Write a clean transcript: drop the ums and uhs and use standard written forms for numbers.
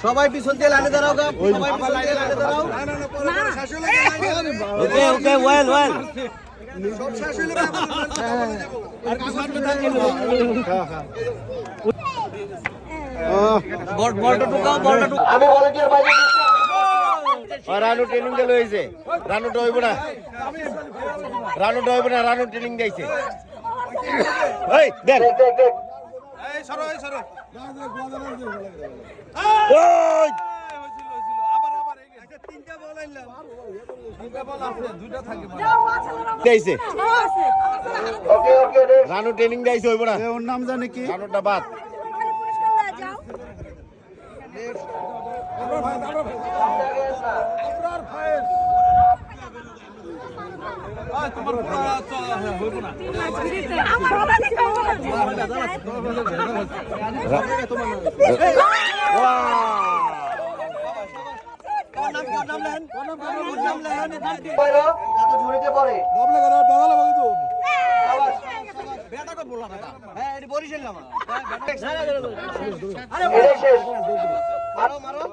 সবাই পিছন দিয়ে লাইনে দাঁড়াও, সবাই পিছন দিয়ে লাইনে দাঁড়াও। ওকে ওকে, ওয়েল ওয়েল। সব শেষ হইলে আর পিছন দিয়ে বড়টা ঢুকাও, বড়টা ঢুকাও। আমি ভলান্টিয়ার বাইরে আর রানু ট্রেনিং দিল হইছে। রানুটা হইব না, রানুটা হইব না, রানু ট্রেনিং দিয়েছে। এই দেন, এই সরো, এই সরো। ওই আবার আবার এই যে তিনটা বল আইলাম, তিনটা বল আছে, দুইটা থাকে দিয়েছে। ওকে ওকে, রানু ট্রেনিং দিয়েছে, হইব না। ওর নাম জানে কি? রানুটা বাদ। মারো মারো।